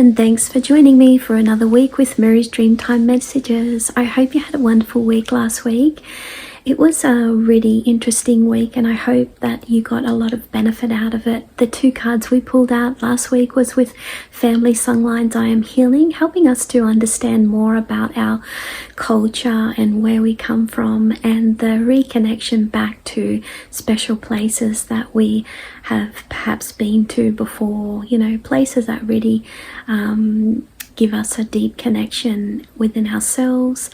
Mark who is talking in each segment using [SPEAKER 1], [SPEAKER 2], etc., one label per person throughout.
[SPEAKER 1] and thanks for joining me for another week with Mary's Dreamtime Messages. I hope you had a wonderful week last week. It was a really interesting week and I hope that you got a lot of benefit out of it. The two cards we pulled out last week was with Family Songlines I Am Healing, helping us to understand more about our culture and where we come from, and the reconnection back to special places that we have perhaps been to before, places that really give us a deep connection within ourselves,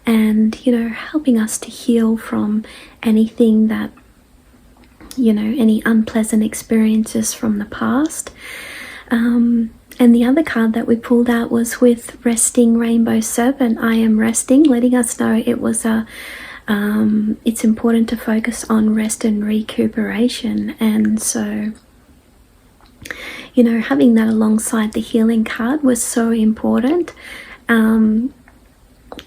[SPEAKER 1] and helping us to heal from anything that any unpleasant experiences from the past. And the other card that we pulled out was with Resting Rainbow Serpent. I am resting, letting us know it was it's important to focus on rest and recuperation. And so having that alongside the healing card was so important,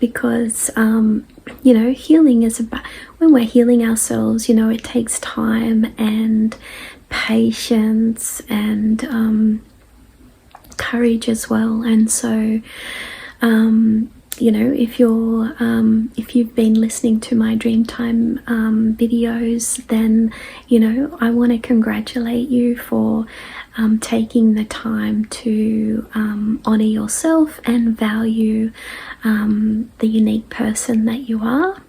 [SPEAKER 1] because healing is about, when we're healing ourselves, it takes time and patience and courage as well. And so if you've been listening to my Dreamtime videos, then I want to congratulate you for taking the time to honor yourself and value the unique person that you are.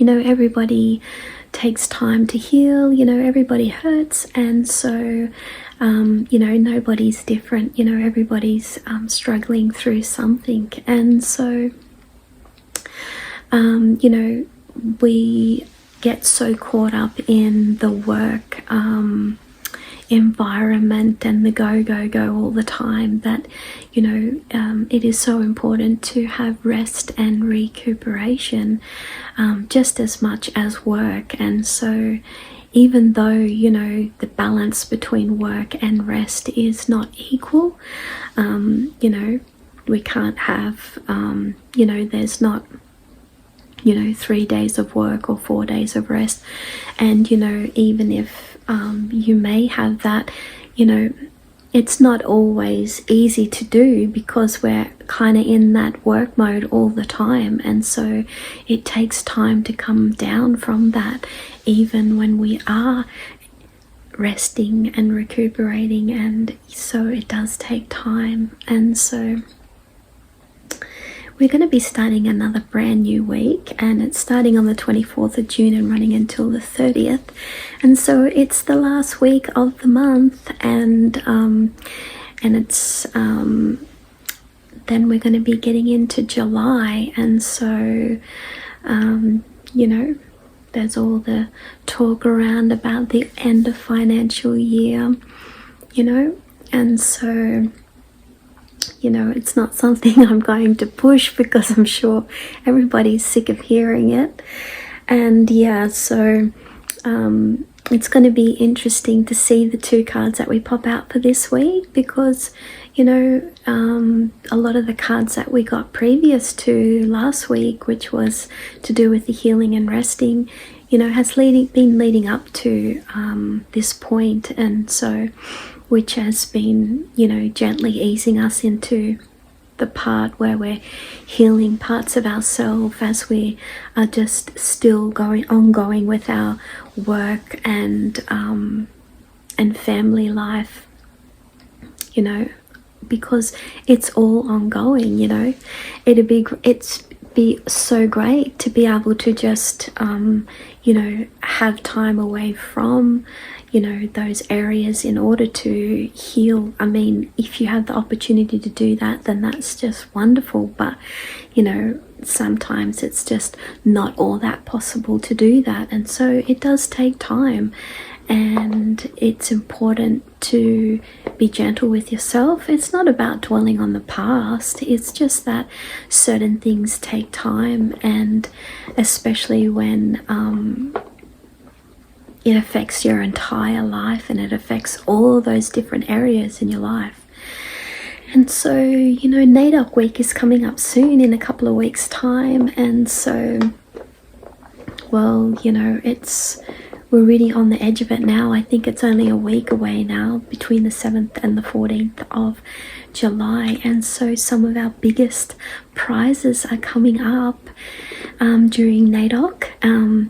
[SPEAKER 1] Everybody takes time to heal, everybody hurts, and so nobody's different, everybody's struggling through something. And so we get so caught up in the work environment and the go all the time that it is so important to have rest and recuperation just as much as work. And so even though the balance between work and rest is not equal, we can't have there's not 3 days of work or 4 days of rest. And even if you may have that, it's not always easy to do because we're kind of in that work mode all the time. And so it takes time to come down from that, even when we are resting and recuperating. And so it does take time. And so we're going to be starting another brand new week, and it's starting on the 24th of June and running until the 30th. And so it's the last week of the month, and it's then we're going to be getting into July. And so there's all the talk around about the end of financial year, and so it's not something I'm going to push because I'm sure everybody's sick of hearing it. And so it's going to be interesting to see the two cards that we pop out for this week, because a lot of the cards that we got previous to last week, which was to do with the healing and resting, has been leading up to this point. And so which has been, gently easing us into the part where we're healing parts of ourselves as we are just still ongoing with our work and family life, because it's all ongoing. It's be so great to be able to just have time away from those areas in order to heal. I mean, if you have the opportunity to do that, then that's just wonderful. But sometimes it's just not all that possible to do that, and so it does take time. And it's important to be gentle with yourself. It's not about dwelling on the past. It's just that certain things take time, and especially when it affects your entire life and it affects all those different areas in your life. And so, NAIDOC week is coming up soon in a couple of weeks' time. And so, well, we're really on the edge of it now. I think it's only a week away now, between the 7th and the 14th of July, and so some of our biggest prizes are coming up during NAIDOC.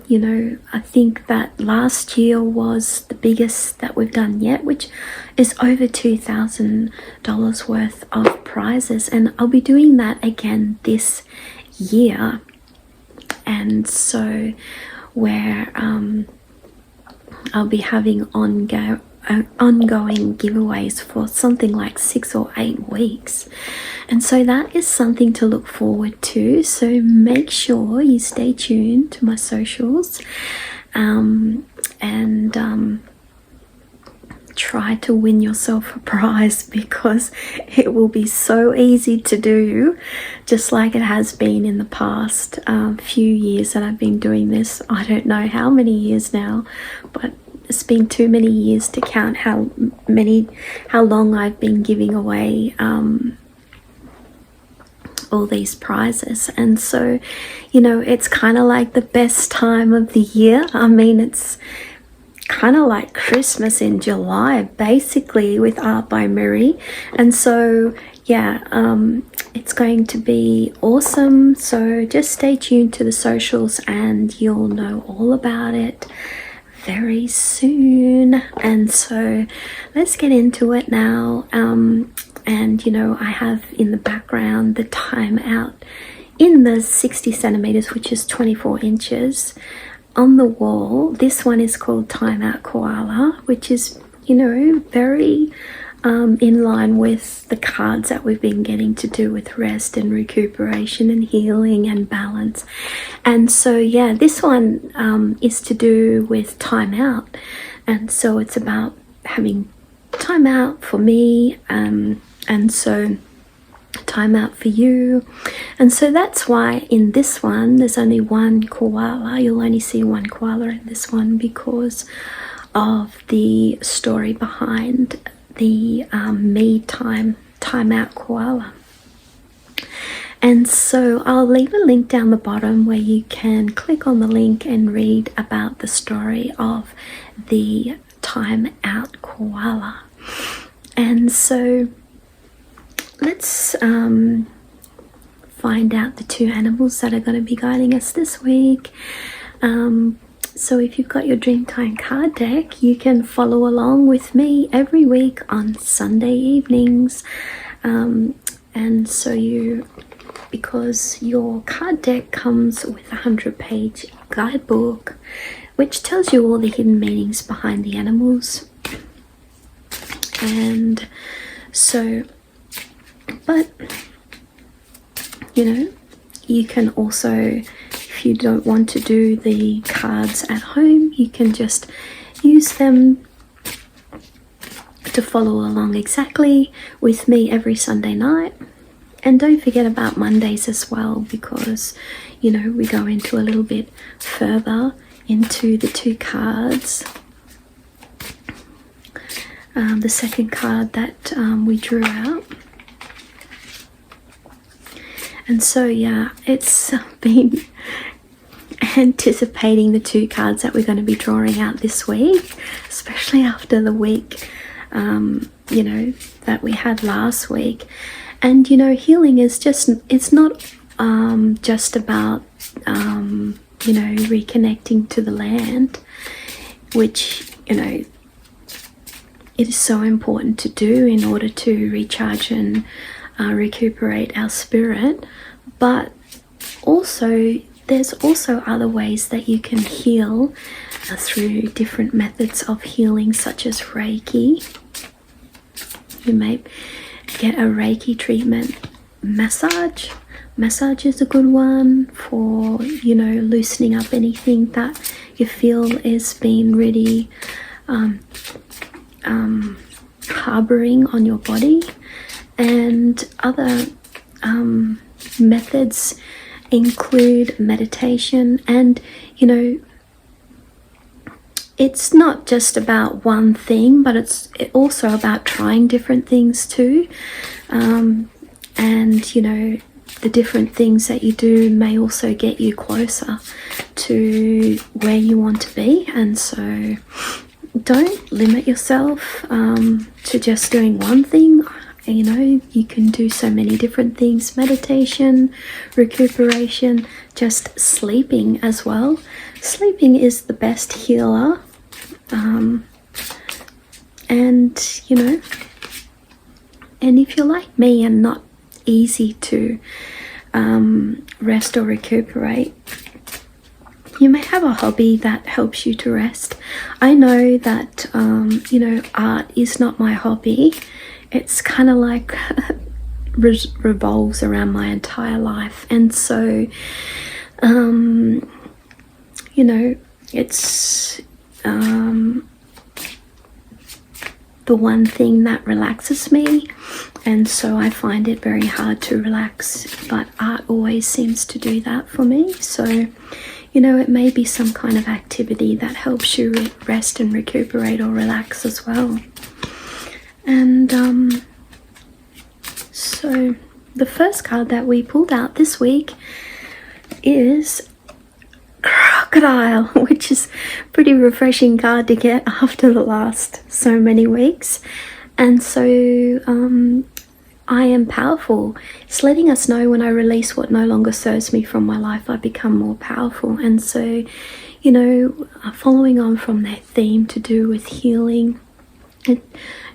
[SPEAKER 1] You know, I think that last year was the biggest that we've done yet, which is over $2,000 worth of prizes, and I'll be doing that again this year. And so where I'll be having ongoing giveaways for something like 6 or 8 weeks, and so that is something to look forward to. So make sure you stay tuned to my socials and try to win yourself a prize, because it will be so easy to do, just like it has been in the past few years that I've been doing this. I don't know how many years now, but it's been too many years to count how long I've been giving away all these prizes. And so, you know, it's kind of like the best time of the year. I mean, it's kind of like Christmas in July, basically, with Art by Mary. And so, yeah, it's going to be awesome. So just stay tuned to the socials and you'll know all about it very soon. And so let's get into it now. And you know, I have in the background the time out in the 60 centimeters, which is 24 inches on the wall. This one is called Time Out Koala, which is, you know, very in line with the cards that we've been getting to do with rest and recuperation and healing and balance. And so, yeah, this one is to do with time out. And so it's about having time out for me, and so time out for you. And so that's why in this one there's only one koala. You'll only see one koala in this one because of the story behind the me time out koala. And so I'll leave a link down the bottom where you can click on the link and read about the story of the time out koala. And so let's find out the 2 animals that are going to be guiding us this week. So if you've got your Dreamtime card deck, you can follow along with me every week on Sunday evenings. And so because your card deck comes with a 100-page guidebook, which tells you all the hidden meanings behind the animals. And so, but, you know, you can also, if you don't want to do the cards at home, you can just use them to follow along exactly with me every Sunday night. And don't forget about Mondays as well, because, you know, we go into a little bit further into the 2 cards. The second card that we drew out. And so, yeah, it's been anticipating the 2 cards that we're going to be drawing out this week, especially after the week, you know, that we had last week. And, you know, healing is just, it's not just about, you know, reconnecting to the land, which, you know, it is so important to do in order to recharge and recuperate our spirit. But also, there's also other ways that you can heal through different methods of healing, such as Reiki. You may get a Reiki treatment. Massage is a good one for, you know, loosening up anything that you feel is being really harboring on your body. And other methods include meditation. And, you know, it's not just about one thing, but it's also about trying different things too. And, you know, the different things that you do may also get you closer to where you want to be. And so don't limit yourself to just doing one thing. You know, you can do so many different things: meditation, recuperation, just sleeping as well. Sleeping is the best healer. And, you know, and if you're like me and not easy to rest or recuperate, you may have a hobby that helps you to rest. I know that, you know, art is not my hobby. It's kind of like revolves around my entire life. And so, you know, it's the one thing that relaxes me, and so I find it very hard to relax, but art always seems to do that for me. So, you know, it may be some kind of activity that helps you rest and recuperate or relax as well. And so the first card that we pulled out this week is Crocodile, which is a pretty refreshing card to get after the last so many weeks. And so I am powerful. It's letting us know when I release what no longer serves me from my life, I become more powerful. And so, you know, following on from that theme to do with healing,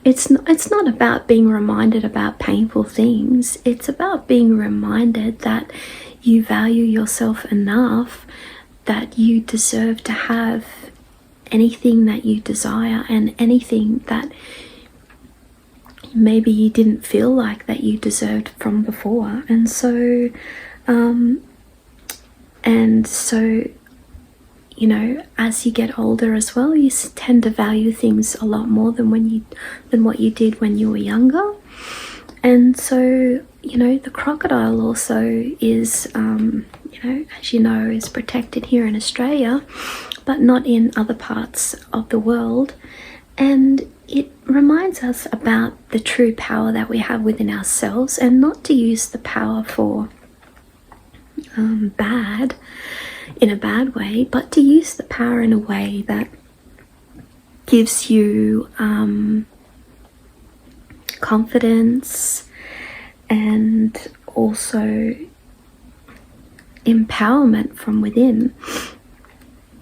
[SPEAKER 1] it's not about being reminded about painful things. It's about being reminded that you value yourself enough that you deserve to have anything that you desire, and anything that maybe you didn't feel like that you deserved from before. And so you know, as you get older as well, you tend to value things a lot more than what you did when you were younger. And so, you know, the crocodile also is, you know, as you know, is protected here in Australia, but not in other parts of the world. And it reminds us about the true power that we have within ourselves, and not to use the power for bad, in a bad way, but to use the power in a way that gives you confidence and also empowerment from within.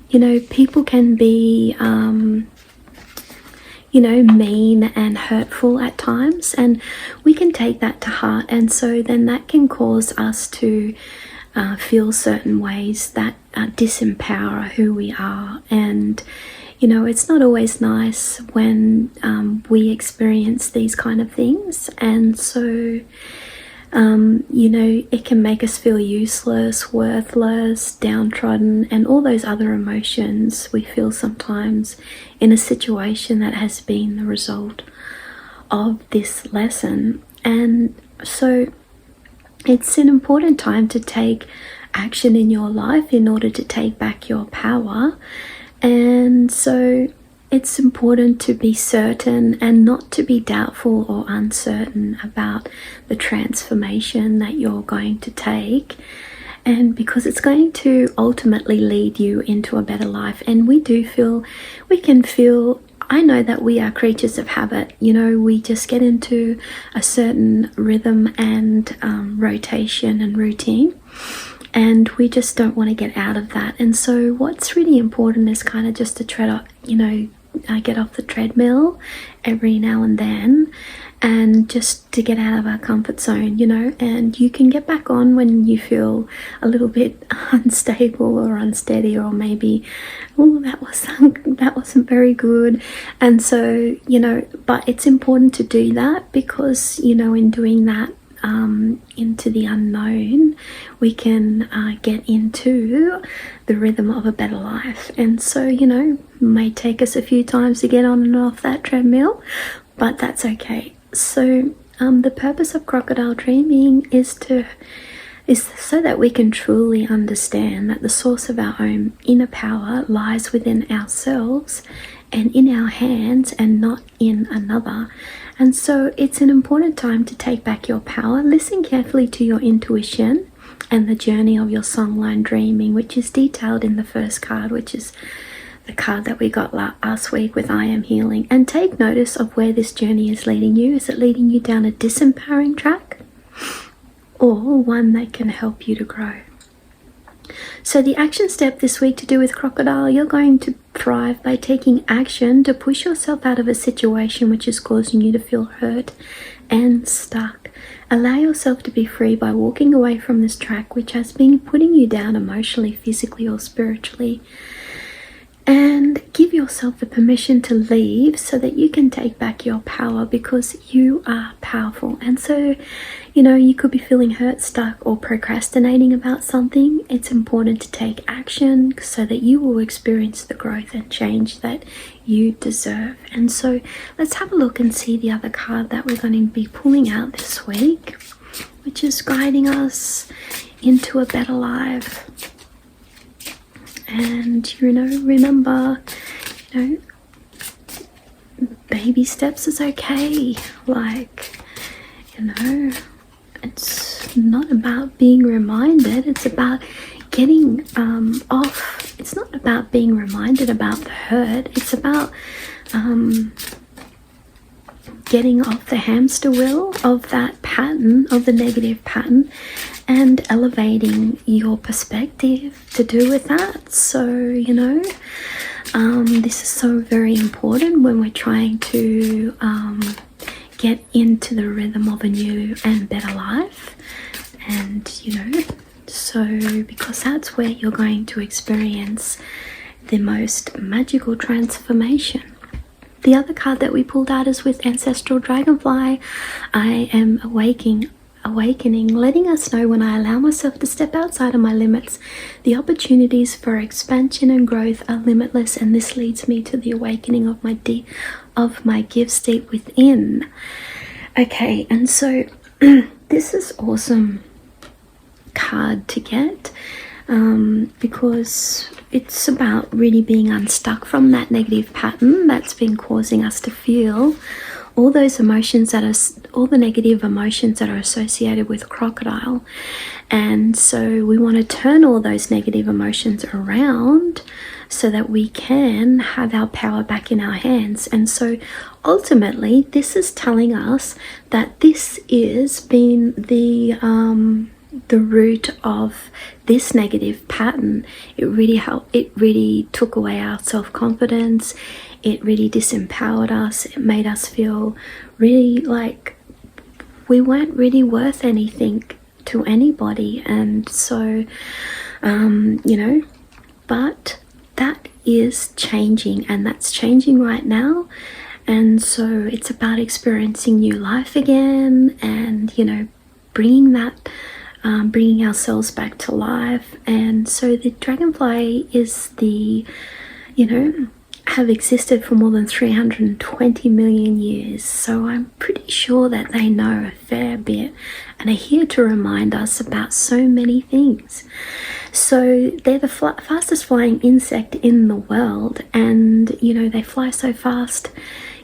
[SPEAKER 1] You know, people can be you know, mean and hurtful at times, and we can take that to heart, and so then that can cause us to feel certain ways that disempower who we are. And you know, it's not always nice when we experience these kind of things, and so you know, it can make us feel useless, worthless, downtrodden, and all those other emotions we feel sometimes in a situation that has been the result of this lesson. And so it's an important time to take action in your life in order to take back your power. And so it's important to be certain and not to be doubtful or uncertain about the transformation that you're going to take, and because it's going to ultimately lead you into a better life. And we can feel, I know that we are creatures of habit. You know, we just get into a certain rhythm and rotation and routine, and we just don't want to get out of that. And so what's really important is kind of just to tread up, you know, get off the treadmill every now and then, and just to get out of our comfort zone, you know. And you can get back on when you feel a little bit unstable or unsteady, or maybe, oh, that wasn't very good. And so, you know, but it's important to do that, because, you know, in doing that, into the unknown, we can get into the rhythm of a better life. And so, you know, it may take us a few times to get on and off that treadmill, but that's okay. So the purpose of crocodile dreaming is so that we can truly understand that the source of our own inner power lies within ourselves and in our hands, and not in another. And so it's an important time to take back your power. Listen carefully to your intuition and the journey of your songline dreaming, which is detailed in the first card, which is the card that we got last week with I Am Healing, and take notice of where this journey is leading you. Is it leading you down a disempowering track or one that can help you to grow? So the action step this week to do with crocodile, you're going to thrive by taking action to push yourself out of a situation which is causing you to feel hurt and stuck. Allow yourself to be free by walking away from this track which has been putting you down emotionally, physically, or spiritually. And give yourself the permission to leave so that you can take back your power, because you are powerful. And so, you could be feeling hurt, stuck, or procrastinating about something. It's important to take action so that you will experience the growth and change that you deserve. And so let's have a look and see the other card that we're going to be pulling out this week, which is guiding us into a better life. And remember, baby steps is okay. It's not about being reminded, it's about getting off. It's not about being reminded about the hurt, it's about getting off the hamster wheel of that pattern, of the negative pattern, and elevating your perspective to do with that. So, this is so very important when we're trying to get into the rhythm of a new and better life. And, so because that's where you're going to experience the most magical transformation. The other card that we pulled out is with Ancestral Dragonfly. I am awakening, letting us know when I allow myself to step outside of my limits, the opportunities for expansion and growth are limitless, and this leads me to the awakening of my gifts deep within. Okay, and so this is awesome card to get because it's about really being unstuck from that negative pattern that's been causing us to feel all those emotions all the negative emotions that are associated with crocodile. And so we want to turn all those negative emotions around so that we can have our power back in our hands. And so ultimately this is telling us that this is been the root of this negative pattern. It really took away our self-confidence. It really disempowered us. It made us feel really like we weren't really worth anything to anybody. And so but that is changing, and that's changing right now. And so it's about experiencing new life again, and bringing ourselves back to life. And so the dragonfly is have existed for more than 320 million years. So I'm pretty sure that they know a fair bit and are here to remind us about so many things. So they're the fastest flying insect in the world, and they fly so fast.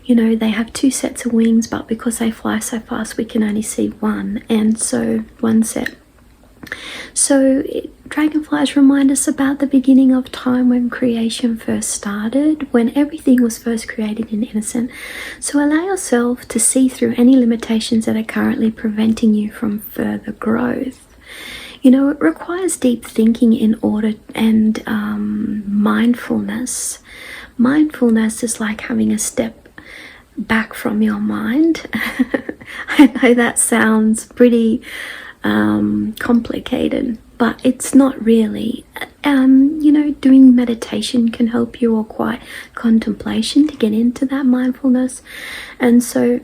[SPEAKER 1] They have 2 sets of wings, but because they fly so fast we can only see one, and so one set. So dragonflies remind us about the beginning of time, when creation first started, when everything was first created and innocent. So allow yourself to see through any limitations that are currently preventing you from further growth. It requires deep thinking in order, and mindfulness. Mindfulness is like having a step back from your mind. I know that sounds pretty complicated, but it's not really. Doing meditation can help you, or quiet contemplation to get into that mindfulness. And so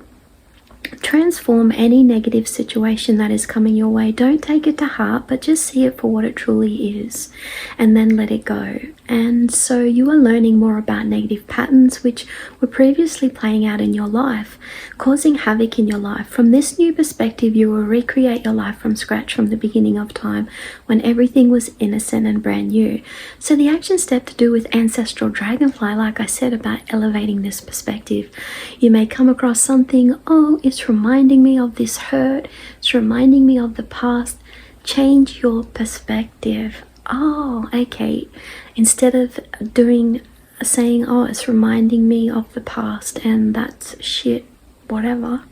[SPEAKER 1] transform any negative situation that is coming your way. Don't take it to heart, but just see it for what it truly is, and then let it go. And so you are learning more about negative patterns which were previously playing out in your life, causing havoc in your life. From this new perspective, you will recreate your life from scratch, from the beginning of time, when everything was innocent and brand new. So the action step to do with Ancestral Dragonfly, like I said, about elevating this perspective. You may come across something, it's reminding me of this hurt, it's reminding me of the past. Change your perspective. Okay, instead of doing saying, oh, it's reminding me of the past and that's shit, whatever,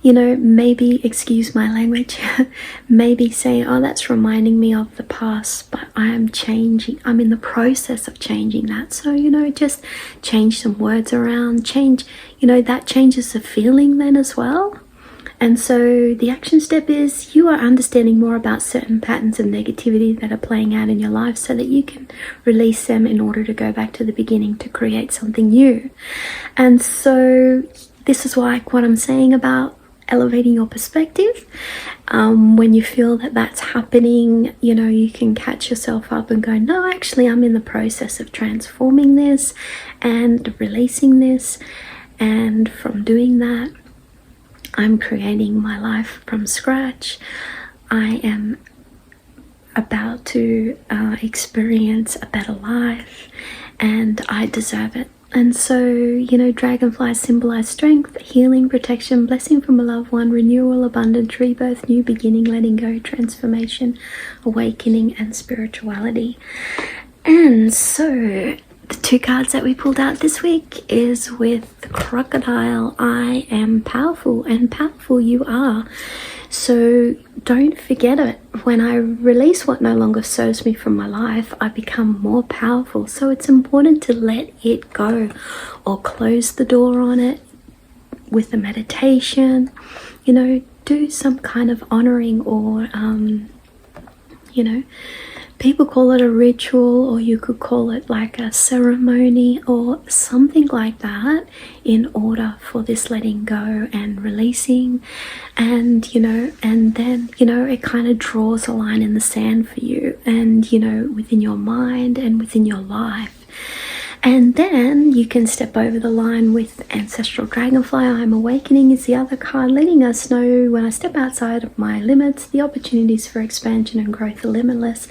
[SPEAKER 1] you know, maybe, excuse my language, maybe say, oh, that's reminding me of the past, but I am changing, I'm in the process of changing that. So, you know, just change some words around, change, you know, that changes the feeling then as well. And so the action step is you are understanding more about certain patterns of negativity that are playing out in your life so that you can release them in order to go back to the beginning to create something new. And so this is like what I'm saying about elevating your perspective. When you feel that that's happening, you know, you can catch yourself up and go, no, actually I'm in the process of transforming this and releasing this, and from doing that I'm creating my life from scratch. I am about to experience a better life and I deserve it. And so, you know, dragonflies symbolize strength, healing, protection, blessing from a loved one, renewal, abundance, rebirth, new beginning, letting go, transformation, awakening, and spirituality. And so the two cards that we pulled out this week is with Crocodile. I am powerful, and powerful you are. So don't forget it. When I release what no longer serves me from my life, I become more powerful. So it's important to let it go or close the door on it with a meditation. You know, do some kind of honoring or, you know, people call it a ritual, or you could call it like a ceremony or something like that, in order for this letting go and releasing. And, you know, and then, you know, it kind of draws a line in the sand for you and, you know, within your mind and within your life. And then you can step over the line with Ancestral Dragonfly. I'm Awakening is the other card, letting us know when I step outside of my limits, the opportunities for expansion and growth are limitless.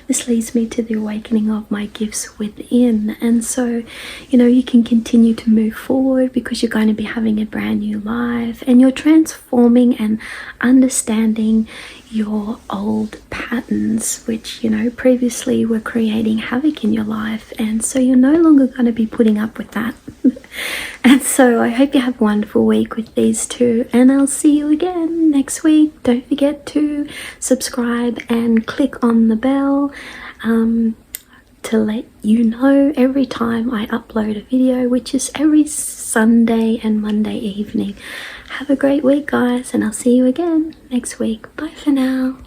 [SPEAKER 1] This leads me to the awakening of my gifts within. And so, you know, you can continue to move forward because you're going to be having a brand new life and you're transforming and understanding your old patterns, which, you know, previously were creating havoc in your life. And so you're no longer going to be putting up with that. And so I hope you have a wonderful week with these two, and I'll see you again next week. Don't forget to subscribe and click on the bell to let you know every time I upload a video, which is every Sunday and Monday evening. Have a great week, guys, and I'll see you again next week. Bye for now.